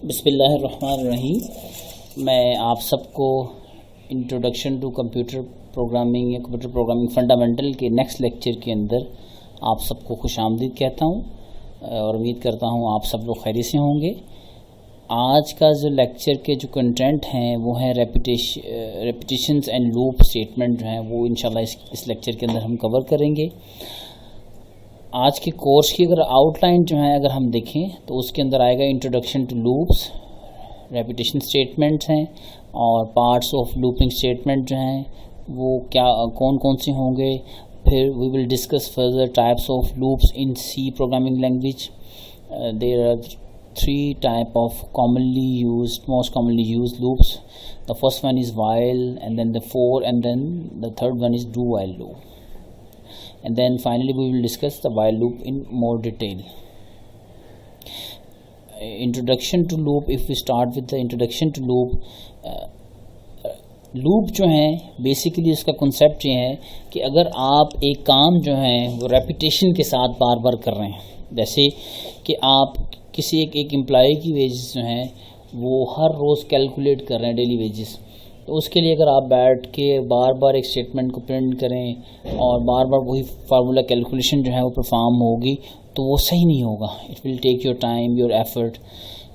बिस्मिल्लाहिर्रहमानिर्रहीम। मैं आप सबको इंट्रोडक्शन टू कंप्यूटर प्रोग्रामिंग या कंप्यूटर प्रोग्रामिंग फंडामेंटल के नेक्स्ट लेक्चर के अंदर आप सबको खुशामदीद कहता हूं और उम्मीद करता हूं आप सब लोग खैरियत से होंगे। आज का जो लेक्चर के जो कंटेंट हैं वो है रेपिटेशंस एंड लूप स्टेटमेंट जो है वो इंशाल्लाह इस लेक्चर के अंदर हम कवर करेंगे। आज के कोर्स की अगर आउटलाइन जो है अगर हम देखें तो उसके अंदर आएगा introduction to loops, repetition statements हैं और पार्ट्स ऑफ लूपिंग स्टेटमेंट जो हैं वो क्या कौन कौन से होंगे। फिर we will discuss further types of loops in C programming language. There are 3 type of most commonly used loops. The first one is while, and then the for, and then the third one is do while loop. And then finally we will discuss the while loop in more detail. Introduction to loop. If we start with the introduction to loop, loop जो है basically उसका concept ये है कि अगर आप एक काम जो है वो रेपिटेशन के साथ बार बार कर रहे हैं, जैसे कि आप किसी एक एम्प्लॉय की वेजेस जो हैं वो हर रोज़ कैलकुलेट कर रहे हैं डेली वेजेस, तो उसके लिए अगर आप बैठ के बार बार एक स्टेटमेंट को प्रिंट करें और बार बार वही फार्मूला कैलकुलेशन जो है वो परफॉर्म होगी तो वो सही नहीं होगा। It will take your time, your effort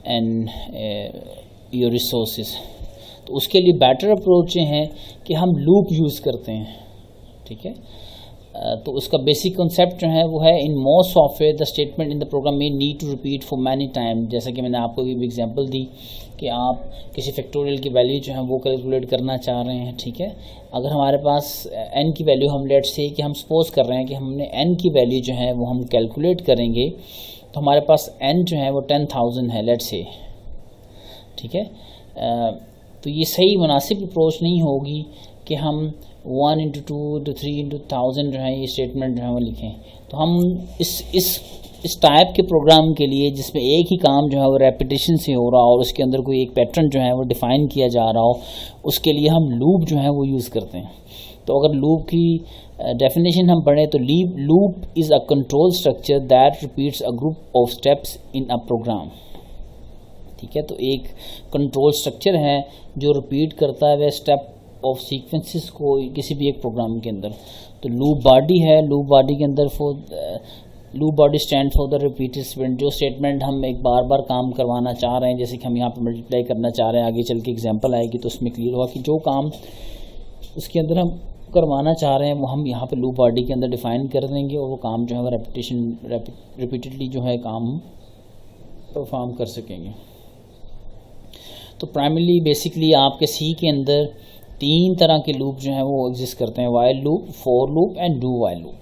and your resources. तो उसके लिए बेटर अप्रोच ये है कि हम लूप यूज़ करते हैं, ठीक है। तो उसका बेसिक कॉन्सेप्ट जो है वो है in most software the statement in the program में need to repeat for many time. जैसा कि मैंने आपको भी एग्जांपल दी कि आप किसी फैक्टोरियल की वैल्यू जो है वो कैलकुलेट करना चाह रहे हैं, ठीक है। अगर हमारे पास n की वैल्यू हम लेट्स से कि हम सपोज कर रहे हैं कि हमने n की वैल्यू जो है वो हम कैलकुलेट करेंगे तो हमारे पास n जो है वो 10,000 है लेट्स से, ठीक है। तो ये सही मुनासिब अप्रोच नहीं होगी कि हम 1 into 2 into 3 into 1000 जो है ये स्टेटमेंट जो है वो लिखें। तो हम इस टाइप के प्रोग्राम के लिए जिसमें एक ही काम जो है वो रेपिटेशन से हो रहा हो और उसके अंदर कोई एक पैटर्न जो है वो डिफ़ाइन किया जा रहा हो, उसके लिए हम लूप जो है वो यूज़ करते हैं। तो अगर लूप की डेफिनेशन हम पढ़ें तो loop is a control structure that repeats a group of steps in a program, ठीक है। तो एक कंट्रोल स्ट्रक्चर है जो रिपीट करता है वह स्टेप ऑफ सीक्वेंसेस को किसी भी एक प्रोग्राम के अंदर। तो लूप बॉडी है, लूप बॉडी के अंदर loop body stand for the repeated statement. जो स्टेटमेंट हम एक बार बार काम करवाना चाह रहे हैं, जैसे कि हम यहाँ पे मल्टीप्लाई करना चाह रहे हैं, आगे चल के एग्जांपल आएगी तो उसमें क्लियर होगा कि जो काम उसके अंदर हम करवाना चाह रहे हैं वो हम यहाँ पे लूप बॉडी के अंदर डिफाइन कर देंगे और वो काम जो है वो रिपीटेडली जो है काम परफॉर्म कर सकेंगे। तो प्राइमरीली बेसिकली आपके सी के अंदर 3 तरह के लूप जो हैं वो एग्जिस्ट करते हैं, while loop, for loop and do while loop.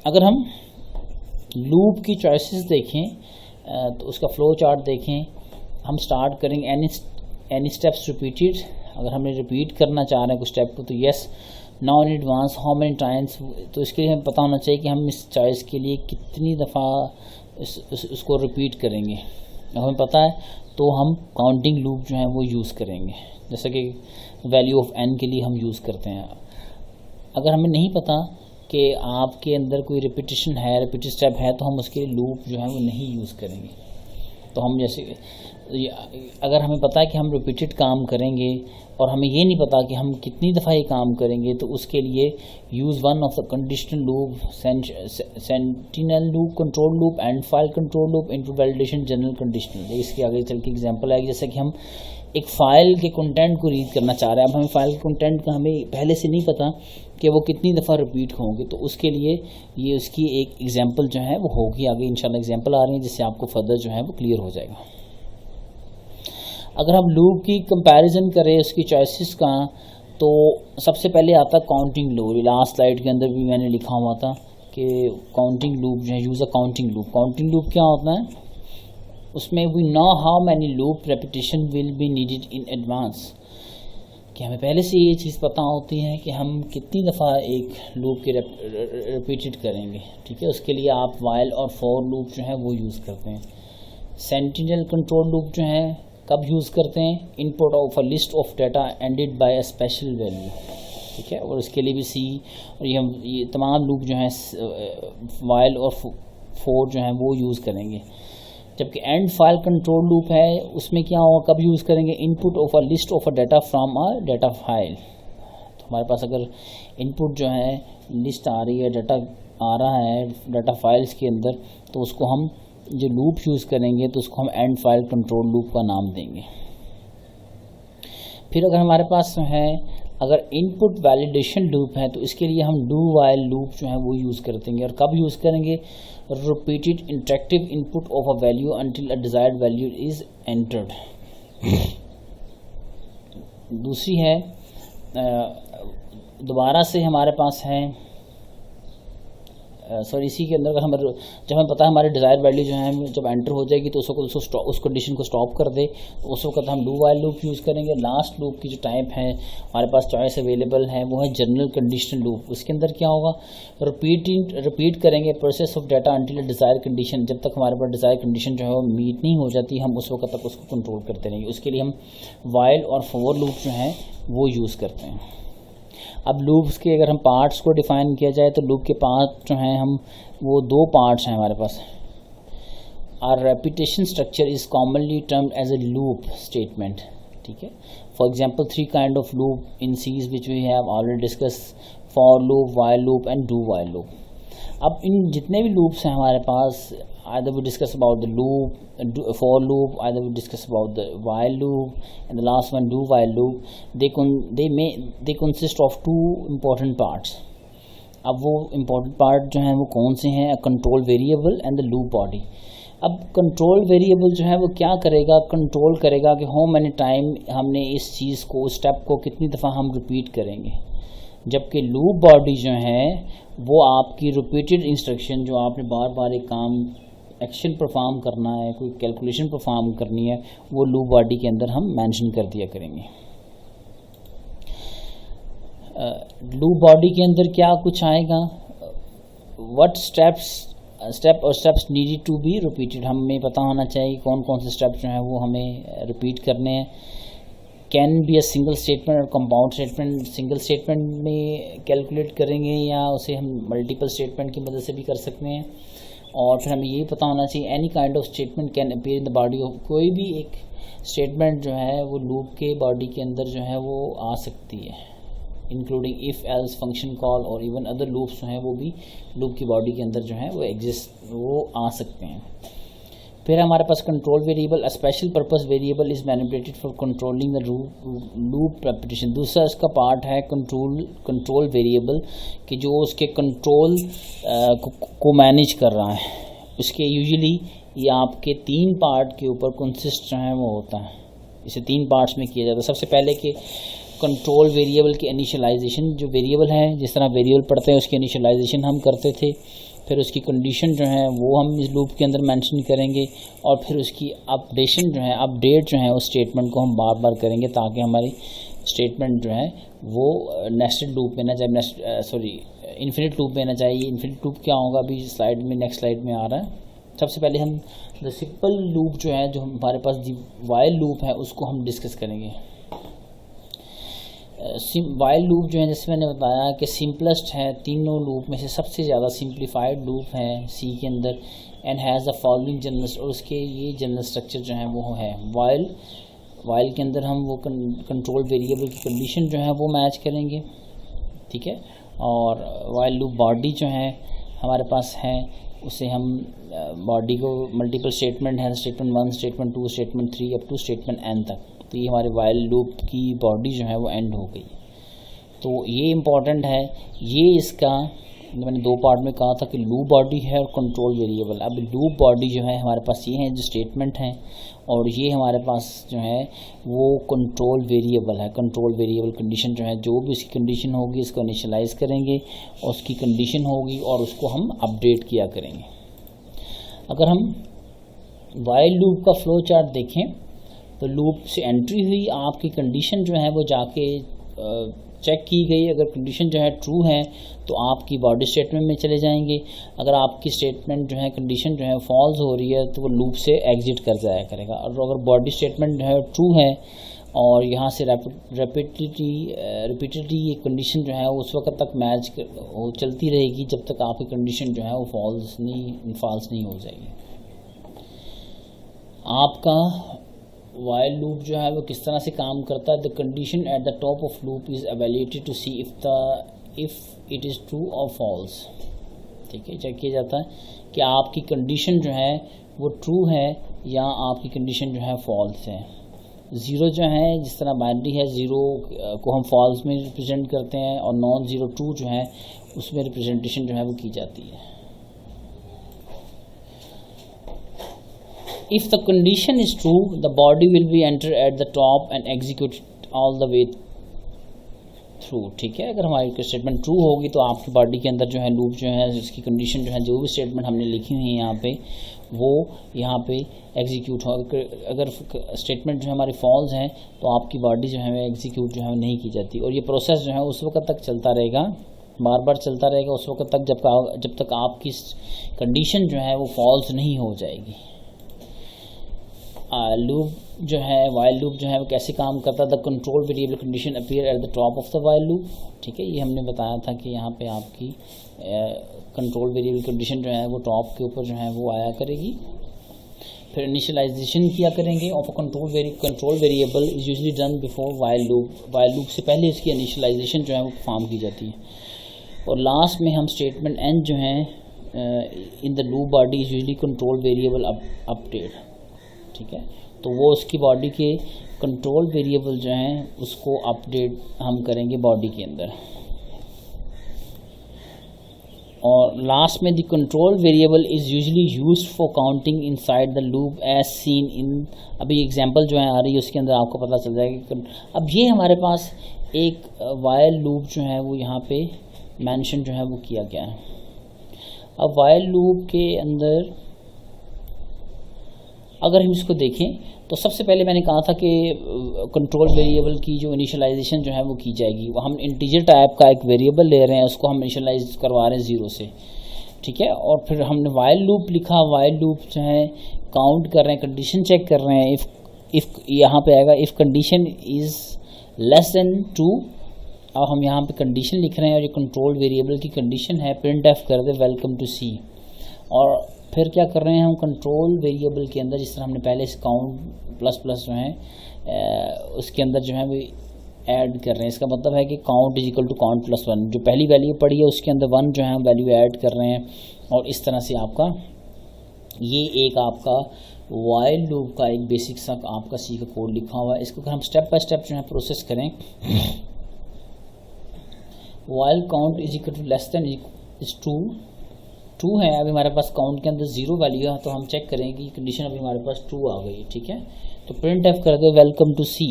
अगर हम लूप की चॉइसेस देखें तो उसका फ्लो चार्ट देखें, हम स्टार्ट करेंगे एनी स्टेप्स रिपीटेड। अगर हमने रिपीट करना चाह रहे हैं कुछ स्टेप को तो yes, now in advance how many times. तो इसके लिए हमें पता होना चाहिए कि हम इस चॉइस के लिए कितनी दफ़ा उसको रिपीट करेंगे। हमें पता है तो हम काउंटिंग लूप जो है वो यूज़ करेंगे, जैसे कि वैल्यू ऑफ n के लिए हम यूज़ करते हैं। अगर हमें नहीं पता कि आपके अंदर कोई रिपीटेशन है, रिपीटेड स्टेप है, तो हम उसके लूप जो है वो नहीं यूज़ करेंगे। तो हम जैसे अगर हमें पता है कि हम रिपीटेड काम करेंगे और हमें ये नहीं पता कि हम कितनी दफ़ा ये काम करेंगे, तो उसके लिए use one of the conditional loop, sentinel loop, control loop and file control loop into validation general conditional. इसके आगे चल के एग्जांपल आएगी। जैसे कि हम एक फ़ाइल के कंटेंट को रीड करना चाह रहे हैं, अब हमें फ़ाइल के कंटेंट का हमें पहले से नहीं पता कि वो कितनी दफ़ा रिपीट होंगे, तो उसके लिए ये उसकी एक एग्जांपल जो है वो होगी। आगे इंशाल्लाह एग्जांपल आ रही है जिससे आपको फर्दर जो है वो क्लियर हो जाएगा। अगर हम लूप की कंपैरिजन करें उसकी चॉइसेस का, तो सबसे पहले आता है काउंटिंग लूप। लास्ट स्लाइड के अंदर भी मैंने लिखा हुआ था कि काउंटिंग लूप जो है, use a counting loop. Counting loop क्या होता है, उसमें we know how many loop repetition will be needed in advance, कि हमें पहले से ये चीज़ पता होती है कि हम कितनी दफ़ा एक लूप की रिपीटेड करेंगे, ठीक है। उसके लिए आप वाइल और फॉर लूप जो है वो यूज़ करते हैं। सेंटिनल कंट्रोल लूप जो है कब यूज़ करते हैं, input of a list of data ended by a special value, ठीक है। और इसके लिए भी सी और ये तमाम लूप जो हैं वाइल और फोर जो हैं वो यूज़ करेंगे। जबकि एंड फाइल कंट्रोल लूप है उसमें क्या होगा, कब यूज़ करेंगे, input of a list of a data from a data file. तो हमारे पास अगर इनपुट जो है लिस्ट आ रही है, डाटा आ रहा है डाटा फाइल्स के अंदर, तो उसको हम जो लूप यूज़ करेंगे तो उसको हम एंड फाइल कंट्रोल लूप का नाम देंगे। फिर अगर हमारे पास है अगर इनपुट वैलिडेशन लूप है तो इसके लिए हम डू वाइल लूप जो है वो यूज़ करते और कब यूज़ करेंगे, repeated interactive input of a value until a desired value is entered. दूसरी है दोबारा से हमारे पास है इसी के अंदर अगर जब हमें पता है हमारे डिज़ायर वैल्यू जो है जब एंटर हो जाएगी तो उस कंडीशन को स्टॉप कर दे, तो उस वक्त हम डू वाइल लूप यूज़ करेंगे। लास्ट लूप की जो टाइप है हमारे पास चॉइस अवेलेबल है वो है जनरल कंडीशन लूप। उसके अंदर क्या होगा, रिपीट करेंगे process of data until desire condition, जब तक हमारे पास डिज़ायर कंडीशन जो है वो मीट नहीं हो जाती हम उस वक्त तक उसको कंट्रोल करते रहेंगे। उसके लिए हम वाइल और फॉर लूप जो है वो यूज़ करते हैं। अब लूप्स के अगर हम पार्ट्स को डिफाइन किया जाए तो लूप के पार्ट जो हैं हम वो दो पार्ट्स हैं हमारे पास। Our repetition structure is commonly termed as a loop statement, ठीक है। For example 3 kind of loop in C's which we have already discuss, for loop, while loop and do while loop. अब इन जितने भी loops हैं हमारे पास, either we discuss about the loop, for loop, either we discuss about the while loop, and the last one do while loop, they consist of 2 important parts. अब वो important part जो हैं वो कौन से हैं, control variable and the loop body. अब control variable जो है वो क्या करेगा, कंट्रोल करेगा कि हाउ मैनी टाइम हमने इस चीज़ को, स्टेप को कितनी दफ़ा हम रिपीट करेंगे, जबकि लूप बॉडी जो है वो आपकी रिपीटेड इंस्ट्रक्शन, जो आपने बार बार एक काम एक्शन परफॉर्म करना है, कोई कैलकुलेशन परफॉर्म करनी है, वो लूप बॉडी के अंदर हम मेंशन कर दिया करेंगे। लूप बॉडी के अंदर क्या कुछ आएगा, what steps needed to be repeated, हमें पता होना चाहिए कौन कौन से स्टेप्स जो हैं वो हमें रिपीट करने हैं। Can be a single statement और कंपाउंड स्टेटमेंट, सिंगल स्टेटमेंट में कैलकुलेट करेंगे या उसे हम मल्टीपल स्टेटमेंट की मदद से भी कर सकते हैं। और फिर हमें ये पता होना चाहिए any kind of statement can appear in the body of, कोई भी एक स्टेटमेंट जो है वो लूप के बॉडी के अंदर जो है वो आ सकती है, including if else function call और इवन अदर लूप्स जो हैं वो भी लूप की बॉडी के अंदर जो है वो आ सकते हैं। फिर हमारे पास control variable, a special purpose variable is manipulated for controlling the loop repetition. दूसरा इसका पार्ट है कंट्रोल वेरिएबल कि जो उसके कंट्रोल को मैनेज कर रहा है। उसके यूजुअली ये आपके 3 पार्ट के ऊपर कंसिस्ट जो है वो होता है, इसे 3 पार्ट्स में किया जाता है। सबसे पहले कि कंट्रोल वेरिएबल की इनिशियलाइजेशन, जो वेरिएबल है जिस तरह वेरिएबल पढ़ते हैं उसकी इनिशियलाइजेशन हम करते थे, फिर उसकी कंडीशन जो है वो हम इस लूप के अंदर मेंशन करेंगे, और फिर उसकी अपडेट जो है उस स्टेटमेंट को हम बार बार करेंगे ताकि हमारी स्टेटमेंट जो है वो नेस्टेड लूप में ना जाए, इन्फिनिट लूप में ना जाए। इन्फिनिट लूप क्या होगा अभी स्लाइड में, नेक्स्ट स्लाइड में आ रहा है। सबसे पहले हम द सिंपल लूप जो है, जो हमारे पास वाइल लूप है, उसको हम डिस्कस करेंगे। वाइल लूप जो है जैसे मैंने बताया कि सिंपलेस्ट है, तीनों लूप में से सबसे ज़्यादा सिंप्लीफाइड लूप है सी के अंदर, and has the following general, और उसके ये जनरल स्ट्रक्चर जो है वो है वाइल के अंदर हम वो कंट्रोल वेरिएबल की कंडीशन जो है वो मैच करेंगे, ठीक है। और वाइल लूप बॉडी जो है हमारे पास है, उसे हम बॉडी को मल्टीपल स्टेटमेंट है, statement 1, statement 2, statement 3 up to statement n तक, तो ये हमारे वाइल लूप की बॉडी जो है वो एंड हो गई। तो ये इम्पॉर्टेंट है, ये इसका मैंने 2 पार्ट में कहा था कि लूप बॉडी है और कंट्रोल वेरिएबल। अब लूप बॉडी जो है हमारे पास ये है जो स्टेटमेंट है, और ये हमारे पास जो है वो कंट्रोल वेरिएबल है। कंट्रोल वेरिएबल कंडीशन जो है, जो भी उसकी कंडीशन होगी इसको इनिशियलाइज करेंगे और उसकी कंडीशन होगी और उसको हम अपडेट किया करेंगे। अगर हम वाइल लूप का फ्लो चार्ट देखें तो लूप से एंट्री हुई, आपकी कंडीशन जो है वो जाके चेक की गई, अगर कंडीशन जो है ट्रू है तो आपकी बॉडी स्टेटमेंट में चले जाएंगे। अगर आपकी स्टेटमेंट जो है कंडीशन जो है फॉल्स हो रही है तो वो लूप से एग्जिट कर जाया करेगा। और अगर बॉडी स्टेटमेंट जो है ट्रू है और यहाँ से रिपीटेडली ये कंडीशन जो है उस वक्त तक मैच चलती रहेगी जब तक आपकी कंडीशन जो है वो फॉल्स नहीं हो जाएगी। आपका वाइल लूप जो है वो किस तरह से काम करता है। The condition at the top of loop is evaluated to see if it is true और फॉल्स। ठीक है, चेक किया जाता है कि आपकी कंडीशन जो है वो ट्रू है या आपकी कंडीशन जो है फॉल्स है। ज़ीरो जो है, जिस तरह बाइनरी है, ज़ीरो को हम फॉल्स में रिप्रेजेंट करते हैं और नॉन ज़ीरो ट्रू जो है उसमें रिप्रेजेंटेशन जो है वो की जाती है। If the condition is true the body will be enter eight the top and execute all the way through. ठीक है, अगर हमारी स्टेटमेंट ट्रू होगी तो आपकी बॉडी के अंदर जो है लूप जो है उसकी कंडीशन जो है जो भी स्टेटमेंट हमने लिखी हुई है यहाँ पे वो यहाँ पे एग्जीक्यूट हो। अगर स्टेटमेंट जो है हमारी फॉल्स है तो आपकी बॉडी जो है एग्जीक्यूट जो है नहीं की जाती। और ये प्रोसेस जो है उस वक्त तक चलता रहेगा, बार बार चलता रहेगा उस वक्त तक जब तक आपकी कंडीशन जो है वो फॉल्स नहीं हो जाएगी। लूप जो है, वाइल लूप जो है वो कैसे काम करता है। The control variable condition appear eight the top of the while loop. ठीक है, ये हमने बताया था कि यहाँ पे आपकी कंट्रोल वेरिएबल कंडीशन जो है वो टॉप के ऊपर जो है वो आया करेगी। फिर इनिशियलाइजेशन किया करेंगे of a control variable is usually done before while loop. While loop से पहले इसकी इनिशियलाइजेशन जो है वो परफॉर्म की जाती है। और लास्ट में हम स्टेटमेंट एंड जो है in the loop body is usually control variable update. ठीक है, तो वो उसकी बॉडी के कंट्रोल वेरिएबल जो हैं उसको अपडेट हम करेंगे बॉडी के अंदर। और लास्ट में the control variable is usually used for counting inside the loop as seen in. अभी एग्जांपल जो है आ रही है उसके अंदर आपको पता चल जाएगा कि अब ये हमारे पास एक वाइल लूप जो है वो यहाँ पे मेंशन जो है वो किया गया है। अब वाइल लूप के अंदर अगर हम इसको देखें तो सबसे पहले मैंने कहा था कि कंट्रोल वेरिएबल की जो इनिशियलाइजेशन जो है वो की जाएगी। वो हम इंटीजर टाइप का एक वेरिएबल ले रहे हैं, उसको हम इनिशियलाइज करवा रहे हैं 0 से। ठीक है, और फिर हमने वाइल लूप लिखा। वाइल लूप जो है काउंट कर रहे हैं, कंडीशन चेक कर रहे हैं। इफ़ यहाँ पे आएगा if condition is less then 2। अब हम यहाँ पे कंडीशन लिख रहे हैं और ये कंट्रोल वेरिएबल की कंडीशन है। प्रिंट एफ कर दे वेलकम टू सी। और फिर क्या कर रहे हैं हम कंट्रोल वेरिएबल के अंदर, जिस तरह हमने पहले इस काउंट प्लस प्लस जो है उसके अंदर जो है वो ऐड कर रहे हैं। इसका मतलब है कि count is equal to count plus 1। जो पहली वैल्यू पड़ी है उसके अंदर 1 जो है हम वैल्यू ऐड कर रहे हैं। और इस तरह से आपका ये एक आपका वाइल लूप का एक बेसिक सा आपका सी का कोड लिखा हुआ है। इसको अगर हम स्टेप बाय स्टेप जो है प्रोसेस करें, while count is equal to less than is 2 है। अभी हमारे पास काउंट के अंदर 0 वैल्यू है तो हम चेक करें कि कंडीशन अभी हमारे पास 2 आ गई। ठीक है, तो प्रिंट एफ कर दे वेलकम टू सी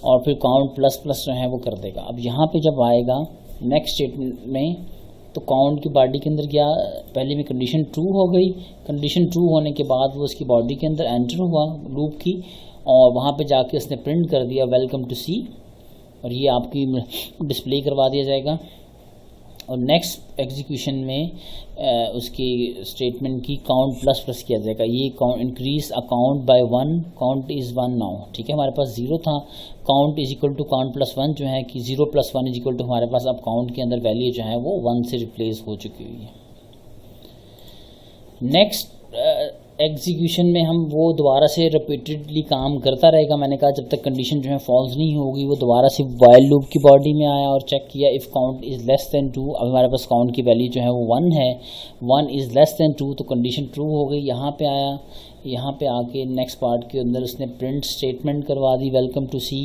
और फिर काउंट प्लस प्लस जो है वो कर देगा। अब यहाँ पे जब आएगा नेक्स्ट स्टेटमेंट में तो काउंट की बॉडी के अंदर क्या, पहले में कंडीशन 2 हो गई। कंडीशन 2 होने के बाद वो उसकी बॉडी के अंदर एंटर हुआ लूप की और वहाँ पे जाके उसने प्रिंट कर दिया वेलकम टू सी और ये आपकी डिस्प्ले करवा दिया जाएगा। और नेक्स्ट एग्जीक्यूशन में उसकी स्टेटमेंट की काउंट प्लस प्लस किया जाएगा। ये count increase account by 1, count is 1 now. ठीक है, हमारे पास 0 था, count is equal to count plus 1 जो है कि 0 + 1 इज इक्वल टू हमारे पास अब काउंट के अंदर वैल्यू जो है वो 1 से रिप्लेस हो चुकी हुई है। नेक्स्ट एग्जीक्यूशन में हम वो दोबारा से रिपीटेडली काम करता रहेगा। मैंने कहा जब तक कंडीशन जो है फॉल्स नहीं होगी वो दोबारा से वाइल लूप की बॉडी में आया और चेक किया if count is less then 2। अब हमारे पास काउंट की वैल्यू जो है वो 1 है, 1 इज़ लेस देन 2 तो कंडीशन ट्रू हो गई। यहाँ पे आया, यहाँ पे आके नेक्स्ट पार्ट के अंदर उसने प्रिंट स्टेटमेंट करवा दी वेलकम टू सी।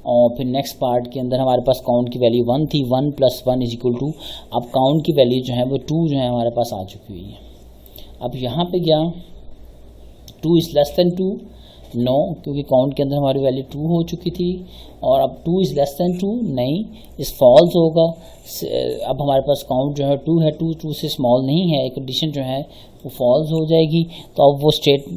और फिर नेक्स्ट पार्ट के अंदर हमारे पास काउंट की वैल्यू 1 थी, 1 + 1 इज इक्वल टू अब काउंट की वैल्यू जो है वो 2 जो है हमारे पास आ चुकी हुई है। अब यहाँ पे क्या 2 इज़ लेस देन 2 नो, क्योंकि काउंट के अंदर हमारी वैल्यू 2 हो चुकी थी। और अब 2 इज़ लेस देन 2 नहीं, इस फॉल्स होगा। अब हमारे पास काउंट जो है 2 है, 2 से स्मॉल नहीं है, कंडीशन जो है वो फॉल्स हो जाएगी। तो अब वो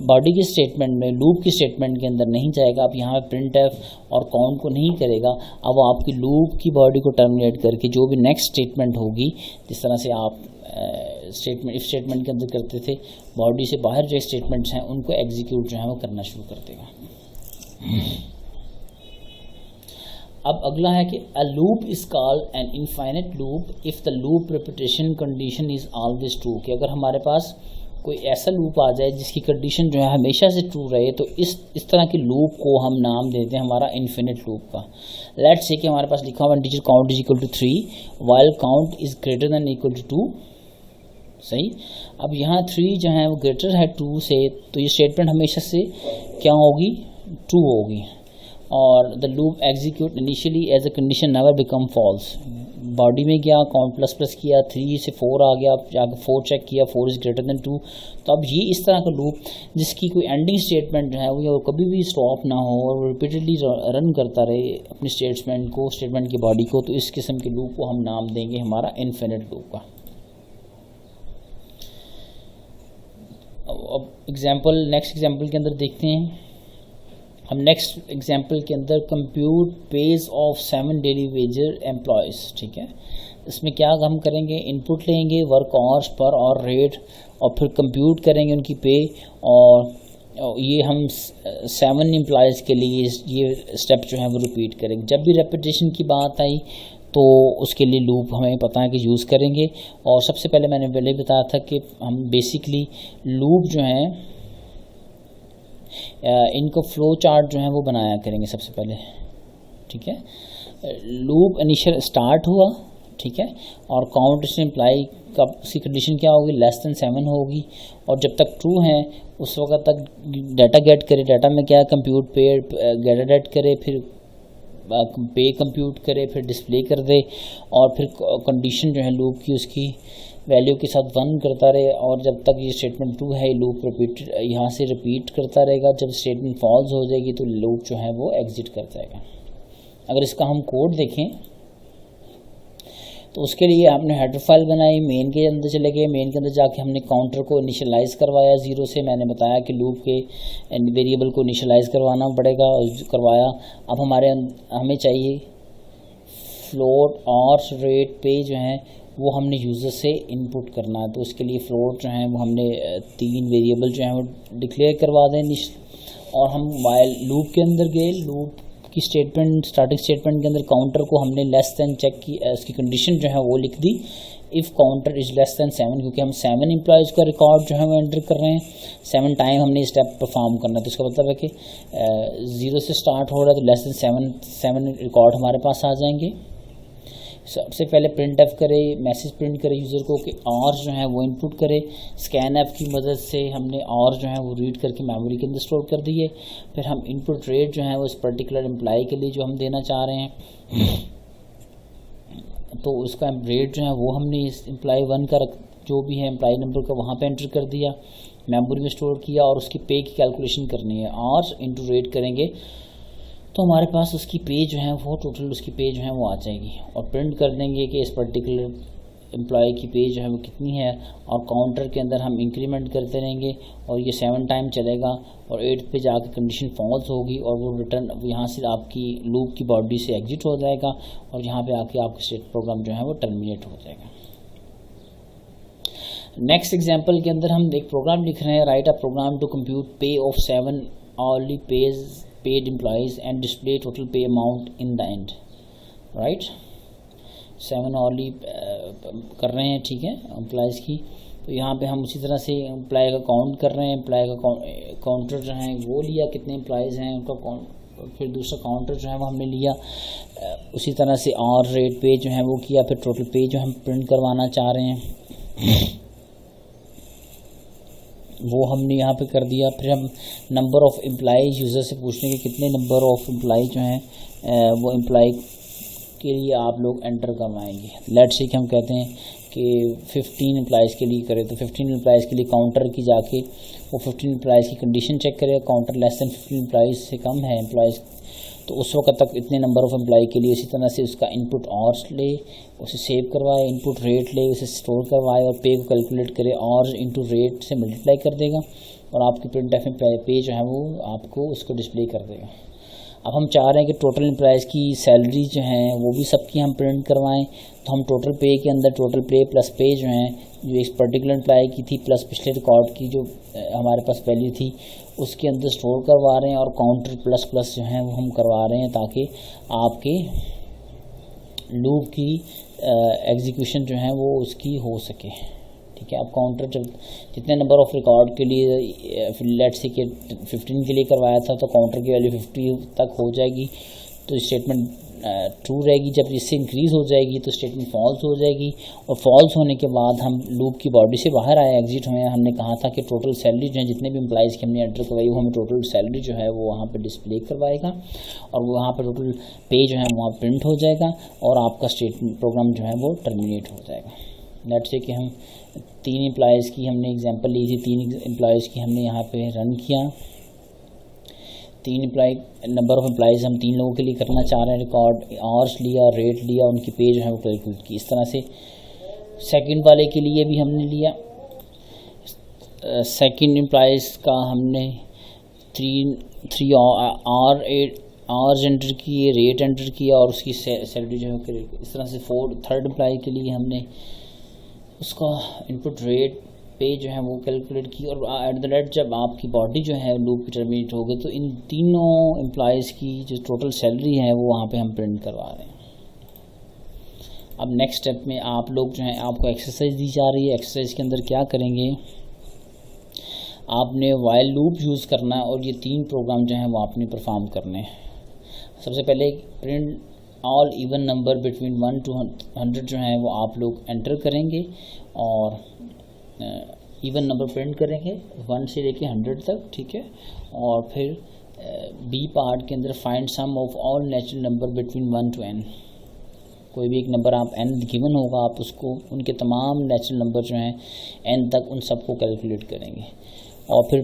बॉडी की स्टेटमेंट में लूप की स्टेटमेंट के अंदर नहीं जाएगा। अब यहाँ पे प्रिंट एफ और काउंट को नहीं करेगा। अब वो आपकी लूप की बॉडी को टर्मिनेट करके जो भी नेक्स्ट स्टेटमेंट होगी, जिस तरह से आप स्टेटमेंट इफ स्टेटमेंट के अंदर करते थे, बॉडी से बाहर जो स्टेटमेंट्स हैं उनको एग्जीक्यूट जो है वो करना शुरू कर देगा। अब अगला है कि a loop is called an infinite loop if the loop repetition condition is always true. कि अगर हमारे पास कोई ऐसा लूप आ जाए जिसकी कंडीशन जो है हमेशा से ट्रू रहे, तो इस तरह के लूप को हम नाम देते हैं हमारा इन्फिनिट लूप का। लेट्स से कि हमारे पास लिखा हुआ integer count is equal to 3 while count is greater than equal to 2। सही। अब यहाँ 3 जो है वो ग्रेटर है 2 से, तो ये स्टेटमेंट हमेशा से क्या होगी, ट्रू होगी। और the loop execute initially as a condition never become false. Body में गया, काउंट प्लस प्लस किया, 3 से 4 आ गया, जाकर 4 चेक किया, 4 इज ग्रेटर देन 2। तो अब ये इस तरह का लूप जिसकी कोई एंडिंग स्टेटमेंट जो है वो कभी भी स्टॉप ना हो और रिपीटेडली रन करता रहे अपने स्टेटमेंट की बॉडी को, तो इस किस्म के लूप को हम नाम देंगे हमारा इन्फिनिट लूप का। अब नेक्स्ट एग्जाम्पल के अंदर देखते हैं। हम नेक्स्ट एग्जाम्पल के अंदर compute page of 7 daily Vaser employees. ठीक है, इसमें क्या हम करेंगे, इनपुट लेंगे वर्क आवर्स पर और रेट, और फिर कंप्यूट करेंगे उनकी पे, और ये हम 7 एम्प्लॉयज़ के लिए ये स्टेप जो है वो रिपीट करेंगे। जब भी रेपिटेशन की बात आई तो उसके लिए लूप हमें पता है कि यूज़ करेंगे। और सबसे पहले मैंने पहले बताया था कि हम बेसिकली लूप जो है इनको फ्लो चार्ट जो है वो बनाया करेंगे सबसे पहले। ठीक है, लूप इनिशियल स्टार्ट हुआ, ठीक है, और काउंट से इम्प्लाई का उसकी कंडीशन क्या होगी, लेस देन 7 होगी, और जब तक ट्रू है उस वक्त तक डाटा गेट करे। डाटा में क्या है, कंप्यूट पे गेट करे, फिर पे कंप्यूट करे, फिर डिस्प्ले कर दे, और फिर कंडीशन जो है लूप की उसकी वैल्यू के साथ 1 करता रहे, और जब तक ये स्टेटमेंट ट्रू है लूप यहाँ से रिपीट करता रहेगा। जब स्टेटमेंट फॉल्स हो जाएगी तो लूप जो है वो एग्जिट कर जाएगा। अगर इसका हम कोड देखें तो उसके लिए आपने हेडर फाइल बनाई, मेन के अंदर चले गए, मेन के अंदर जाके हमने काउंटर को इनिशियलाइज करवाया 0 से। मैंने बताया कि लूप के वेरिएबल को इनिशियलाइज करवाना पड़ेगा, करवाया। अब हमें चाहिए फ्लोट और रेट पे जो है वो हमने यूज़र से इनपुट करना है, तो उसके लिए फ्लोट जो है वो हमने 3 वेरिएबल जो है वो डिक्लेयर करवा दें। और हम वाइल लूप के अंदर गए, लूप की स्टेटमेंट स्टार्टिंग स्टेटमेंट के अंदर काउंटर को हमने लेस देन चेक की, उसकी कंडीशन जो है वो लिख दी, if counter is less than 7, क्योंकि हम 7 एम्प्लॉयज़ का रिकॉर्ड जो है वो एंटर कर रहे हैं, 7 टाइम हमने ये स्टेप परफॉर्म करना है। तो इसका मतलब है कि 0 से स्टार्ट हो रहा है तो लेस देन 7 रिकॉर्ड हमारे पास आ जाएंगे। सबसे पहले प्रिंट एफ करे, मैसेज प्रिंट करे यूज़र को कि और जो है वो इनपुट करे। स्कैन ऐप की मदद से हमने और जो है वो रीड करके मेमोरी के अंदर स्टोर कर दिए। फिर हम इनपुट रेट जो है वो इस पर्टिकुलर एम्प्लॉय के लिए जो हम देना चाह रहे हैं, तो उसका रेट जो है वो हमने इस एम्प्लॉय 1 का जो भी है एम्प्लॉय नंबर का वहाँ पे एंटर कर दिया, मेमोरी में स्टोर किया, और उसकी पे की कैलकुलेशन करनी है। और इंटू रेट करेंगे तो हमारे पास उसकी पे जो है वो टोटल उसकी पे जो है वो आ जाएगी, और प्रिंट कर देंगे कि इस पर्टिकुलर एम्प्लॉय की पे जो है वो कितनी है। और काउंटर के अंदर हम इंक्रीमेंट करते रहेंगे, और ये 7 टाइम चलेगा, और 8 पे जाकर कंडीशन फॉल्स होगी, और वो रिटर्न यहाँ से आपकी लूप की बॉडी से एग्जिट हो जाएगा, और यहाँ पे आके आपका स्टेट प्रोग्राम जो है वो टर्मिनेट हो जाएगा। नेक्स्ट एग्जाम्पल के अंदर हम एक प्रोग्राम लिख रहे हैं, write a program to compute pay of 7 hourly paid employees and display total pay amount in the end, right? 7 hourly कर रहे हैं, ठीक है, एम्प्लॉयज़ की। तो यहाँ पे हम उसी तरह से एम्प्लॉय का काउंट कर रहे हैं, एम्प्लॉय का काउंटर जो है वो लिया, कितने एम्प्लॉयज़ हैं उनका काउंट, फिर दूसरा काउंटर जो है वो हमने लिया, उसी तरह से और रेट पे जो है वो किया, फिर टोटल पे जो हम प्रिंट करवाना चाह रहे हैं वो हमने यहाँ पे कर दिया। फिर हम नंबर ऑफ़ एम्प्लॉय यूज़र से पूछने के कितने नंबर ऑफ़ एम्प्लॉय जो हैं वो एम्प्लॉय के लिए आप लोग एंटर करवाएंगे। लेट्स से कि हम कहते हैं कि 15 एम्प्लॉयज़ के लिए करें, तो 15 एम्प्लॉयज़ के लिए काउंटर की जाके वो 15 एम्प्लॉयज़ की कंडीशन चेक करेगा, काउंटर लेस दैन 15 एम्प्लॉयज़ से कम है एम्प्लॉयज़, तो उस वक्त तक इतने नंबर ऑफ़ एम्प्लॉय के लिए इसी तरह से उसका इनपुट और ले, उसे सेव करवाए, इनपुट रेट ले, उसे स्टोर करवाए, और पे को कैलकुलेट करे और इनटू रेट से मल्टीप्लाई कर देगा, और आपकी प्रिंट एफ में पे जो है वो आपको उसको डिस्प्ले कर देगा। अब हम चाह रहे हैं कि टोटल एम्प्लॉयज़ की सैलरी जो है वो भी सबकी हम प्रिंट करवाएं, तो हम टोटल पे के अंदर टोटल पे प्लस पे जो है जो एक पर्टिकुलर एम्प्लॉय की थी प्लस पिछले रिकॉर्ड की जो हमारे पास वैल्यू थी उसके अंदर स्टोर करवा रहे हैं, और काउंटर प्लस प्लस जो है वो हम करवा रहे हैं ताकि आपके लूप की एग्जीक्यूशन जो है वो उसकी हो सके। ठीक है। अब काउंटर जब जितने नंबर ऑफ रिकॉर्ड के लिए लेट्स से कि 15 के लिए करवाया था तो काउंटर की वैल्यू 50 तक हो जाएगी तो स्टेटमेंट ट्रू रहेगी। जब इससे इंक्रीज़ हो जाएगी तो स्टेटमेंट फॉल्स हो जाएगी, और फॉल्स होने के बाद हम लूप की बॉडी से बाहर आए, एग्जिट हुए। हमने कहा था कि टोटल सैलरी जो है जितने भी एम्प्लॉइज़ की हमने एंटर करवाई वो हमें टोटल सैलरी जो है वो वहाँ पे डिस्प्ले करवाएगा, और वहाँ पे टोटल पे जो है वहाँ प्रिंट हो जाएगा, और आपका स्टेटमेंट प्रोग्राम जो है वो टर्मिनेट हो जाएगा। लेट्स से कि हम 3 एम्प्लॉइज़ की हमने एग्जांपल ली थी, 3 एम्प्लॉइज़ की हमने यहाँ पे रन किया। 3 एम्प्लॉय नंबर ऑफ़ एम्प्लॉइज़ हम 3 लोगों के लिए करना चाह रहे हैं रिकॉर्ड, आवर्स लिया, रेट लिया, उनकी पे जो है वो कैलकुलेट की। इस तरह से सेकंड वाले के लिए भी हमने लिया, सेकंड एम्प्लॉइज़ का हमने 3 आवर्स एंटर किए, रेट एंटर किया, और उसकी सैलरी जो है इस तरह से थर्ड एम्प्लॉय के लिए हमने उसका इनपुट रेट पे जो है वो कैलकुलेट की, और एट द रेट जब आपकी बॉडी जो है लूप की टर्मिनेट हो गई तो इन तीनों एम्प्लॉइज़ की जो टोटल सैलरी है वो वहाँ पे हम प्रिंट करवा रहे हैं। अब नेक्स्ट स्टेप में आप लोग जो है आपको एक्सरसाइज दी जा रही है। एक्सरसाइज के अंदर क्या करेंगे, आपने वाइल लूप यूज़ करना है और ये 3 प्रोग्राम जो हैं वो आपने परफॉर्म करने हैं। सबसे पहले print all even number between 1 to 100 जो है वो आप लोग एंटर करेंगे, और इवन नंबर प्रिंट करेंगे 1 से लेके 100 तक, ठीक है। और फिर बी पार्ट के अंदर find sum of all natural number between 1 to n। कोई भी एक नंबर आप n गिवन होगा, आप उसको उनके तमाम नेचुरल नंबर जो हैं n तक उन सबको कैलकुलेट करेंगे। और फिर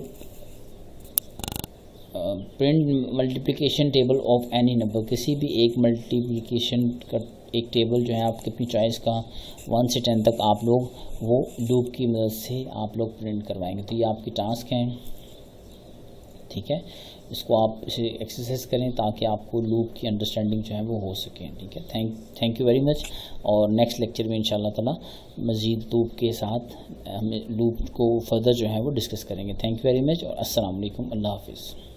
print multiplication table of any number, किसी भी एक मल्टीप्लिकेशन का एक टेबल जो है आपकी अपनी चॉइस का 1 से 10 तक आप लोग वो लूप की मदद से आप लोग प्रिंट करवाएंगे। तो ये आपकी टास्क है, ठीक है। इसको आप इसे एक्सरसाइज करें ताकि आपको लूप की अंडरस्टैंडिंग जो है वो हो सके, ठीक है। Thank you very much. और नेक्स्ट लेक्चर में इंशाल्लाह ताला मज़ीद लूप के साथ हम लूप को फर्दर जो है वो डिस्कस करेंगे। थैंक यू वेरी मच और अस्सलाम वालेकुम, अल्लाह हाफिज़।